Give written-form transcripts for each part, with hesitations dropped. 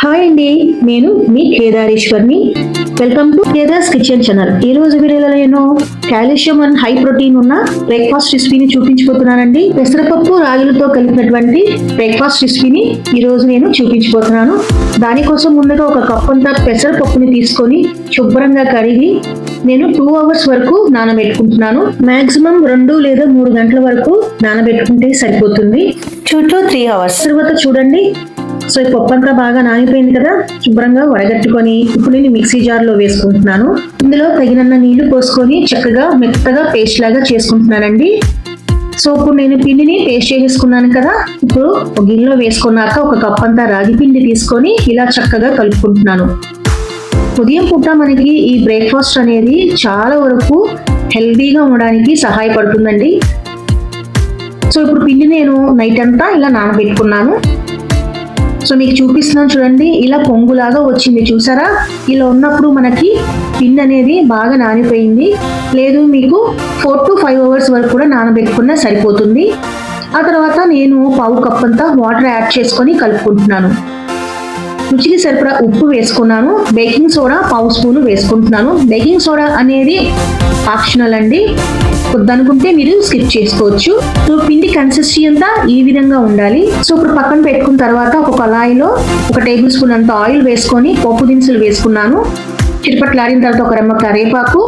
Hi అండి, నేను మీ కేదారేశ్వర్ని. Welcome to Kedar's kitchen channel. ఈ రోజు వీడియోలో నేను కాల్షియం అండ్ హై ప్రోటీన్ ఉన్న బ్రేక్ఫాస్ట్ రెసిపీని చూపించబోతున్నానండి. పెసరపప్పు రాగులతో కలిపినటువంటి బ్రేక్ఫాస్ట్ రెసిపీని ఈ రోజు నేను చూపించబోతున్నాను. దానికోసం ముందుగా ఒక కప్ అంతా పెసరపప్పుని తీసుకొని శుభ్రంగా కడిగి నేను 2 hours వరకు నానబెట్టుకుంటున్నాను. మాక్సిమం 2 లేదా 3 గంటల వరకు నానబెట్టుకుంటే సరిపోతుంది. 2 to 3 hours తర్వాత చూడండి. సో ఈ పప్పు అంతా బాగా నానిపోయింది కదా, శుభ్రంగా వడగట్టుకొని ఇప్పుడు నేను మిక్సీ జార్లో వేసుకుంటున్నాను. ఇందులో తగినన్న నీళ్లు పోసుకొని చక్కగా మెత్తగా పేస్ట్ లాగా చేసుకుంటున్నానండి. సో ఇప్పుడు నేను పిండిని పేస్ట్ చేసుకున్నాను కదా, ఇప్పుడు ఒక గిన్నెలో వేసుకున్నాక ఒక కప్ అంతా రాగి పిండి తీసుకొని ఇలా చక్కగా కలుపుకుంటున్నాను. ఉదయం పూట మనకి ఈ బ్రేక్ఫాస్ట్ అనేది చాలా వరకు హెల్తీగా ఉండడానికి సహాయపడుతుందండి. సో ఇప్పుడు పిండి నేను నైట్ అంతా ఇలా నానబెట్టుకున్నాను. సో మీకు చూపిస్తున్నాను చూడండి, ఇలా పొంగులాగా వచ్చింది చూసారా. ఇలా ఉన్నప్పుడు మనకి పిండి అనేది బాగా నానిపోయింది. లేదు మీకు 4 to 5 hours వరకు కూడా నానబెట్టుకున్నా సరిపోతుంది. ఆ తర్వాత నేను పావు కప్ అంతా వాటర్ యాడ్ చేసుకొని కలుపుకుంటున్నాను. రుచికి సరిపడా ఉప్పు వేసుకున్నాను. బేకింగ్ సోడా పావు స్పూన్ వేసుకుంటున్నాను. బేకింగ్ సోడా అనేది ఆప్షనల్ అండి, వద్దనుకుంటే మీరు స్కిప్ చేసుకోవచ్చు. సో పిండి కన్సిస్టెన్సీ అంతా ఈ విధంగా ఉండాలి. సో ఇప్పుడు పక్కన పెట్టుకున్న తర్వాత ఒక కళాయిలో 1 టేబుల్ స్పూన్ అంత ఆయిల్ వేసుకొని పోపు దినుసులు వేసుకున్నాను. చిరుపట్లాడిన తర్వాత ఒక రెమ్మ కరివేపాకు,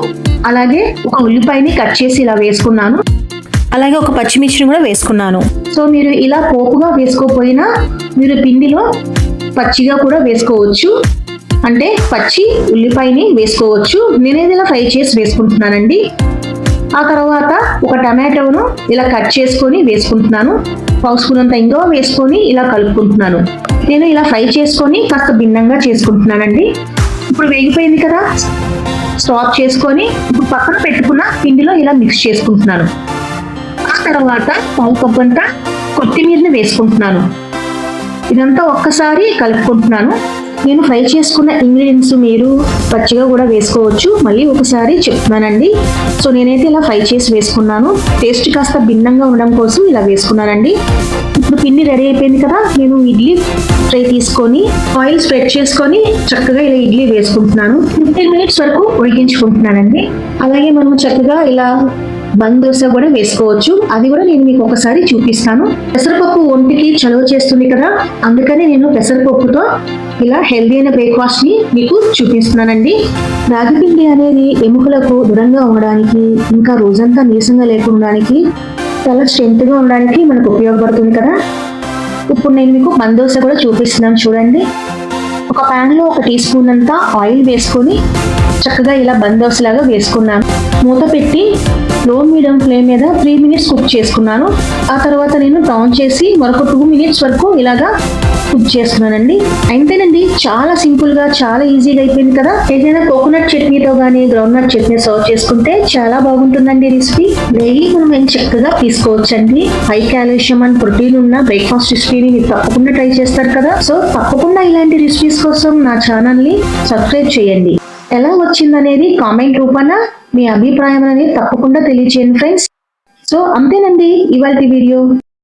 అలాగే ఒక ఉల్లిపాయని కట్ చేసి ఇలా వేసుకున్నాను. అలాగే ఒక పచ్చిమిర్చిని కూడా వేసుకున్నాను. సో మీరు ఇలా పోపుగా వేసుకోకపోయినా మీరు పిండిలో పచ్చిగా కూడా వేసుకోవచ్చు, అంటే పచ్చి ఉల్లిపాయని వేసుకోవచ్చు. నేనేది ఇలా ఫ్రై చేసి వేసుకుంటున్నానండి. ఆ తర్వాత ఒక టమాటోను ఇలా కట్ చేసుకొని వేసుకుంటున్నాను. పావు స్పూన్ అంత ఇంగువ వేసుకొని ఇలా కలుపుకుంటున్నాను. నేను ఇలా ఫ్రై చేసుకొని కాస్త భిన్నంగా చేసుకుంటున్నానండి. ఇప్పుడు వేగిపోయింది కదా, స్టాప్ చేసుకొని ఇప్పుడు పక్కన పెట్టుకున్న పిండిలో ఇలా మిక్స్ చేసుకుంటున్నాను. ఆ తర్వాత పావు కప్ అంతా కొత్తిమీరని వేసుకుంటున్నాను. ఇదంతా ఒక్కసారి కలుపుకుంటున్నాను. నేను ఫ్రై చేసుకున్న ఇంగ్రీడియంట్స్ మీరు పచ్చిగా కూడా వేసుకోవచ్చు. మళ్ళీ ఒకసారి చెప్తున్నానండి. సో నేనైతే ఇలా ఫ్రై చేసి వేసుకున్నాను. టేస్ట్ కాస్త భిన్నంగా ఉండడం కోసం ఇలా వేసుకున్నానండి. ఇప్పుడు పిండి రెడీ అయిపోయింది కదా, నేను ఇడ్లీ ట్రే తీసుకొని ఆయిల్ స్ప్రెడ్ చేసుకొని చక్కగా ఇలా ఇడ్లీ వేసుకుంటున్నాను. 15 minutes వరకు ఉడికించుకుంటున్నానండి. అలాగే మనం చక్కగా ఇలా బంద్ దోశ కూడా వేసుకోవచ్చు. అది కూడా నేను మీకు ఒకసారి చూపిస్తాను. పెసరపప్పు ఒంటికి చలువ చేస్తుంది కదా, అందుకని నేను పెసరపప్పుతో ఇలా హెల్దీ అయిన బ్రేక్ఫాస్ట్ ని మీకు చూపిస్తున్నానండి. రాగి పిండి అనేది ఎముకలకు దృఢంగా ఉండడానికి, ఇంకా రోజంతా నీరసంగా లేకుండానికి, చాలా స్ట్రెంత్ గా ఉండడానికి మనకు ఉపయోగపడుతుంది కదా. ఇప్పుడు నేను మీకు బంద్ దోశ కూడా చూపిస్తున్నాను చూడండి. ఒక ప్యాన్ లో 1 టీ స్పూన్ అంతా ఆయిల్ వేసుకొని చక్కగా ఇలా బంద్ దోశ లాగా వేసుకున్నాను. మూత పెట్టి లో మీడియం ఫ్లేమ్ మీద 3 minutes కుక్ చేసుకున్నాను. ఆ తర్వాత నేను టర్న్ చేసి మరొక 2 minutes వరకు ఇలాగా కుక్ చేస్తున్నానండి. అంతేనండి, చాలా సింపుల్ గా చాలా ఈజీగా అయిపోయింది కదా. ఏదైనా కోకోనట్ చట్నీతో కానీ గ్రౌండ్ నట్ చట్నీ సర్వ్ చేసుకుంటే చాలా బాగుంటుందండి రెసిపీ. డైలీ మనం చక్కగా తీసుకోవచ్చండి. హై కాల్షియం అండ్ ప్రోటీన్ ఉన్న బ్రేక్ఫాస్ట్ రెసిపీని మీరు తప్పకుండా ట్రై చేస్తారు కదా. సో తప్పకుండా ఇలాంటి రెసిపీస్ కోసం నా ఛానల్ ని సబ్స్క్రైబ్ చేయండి. ఎలా వచ్చిందనేది కామెంట్ రూపాన మీ అభిప్రాయం అనేది తప్పకుండా తెలియచేయండి ఫ్రెండ్స్. సో అంతేనండి ఇవాల్టి వీడియో.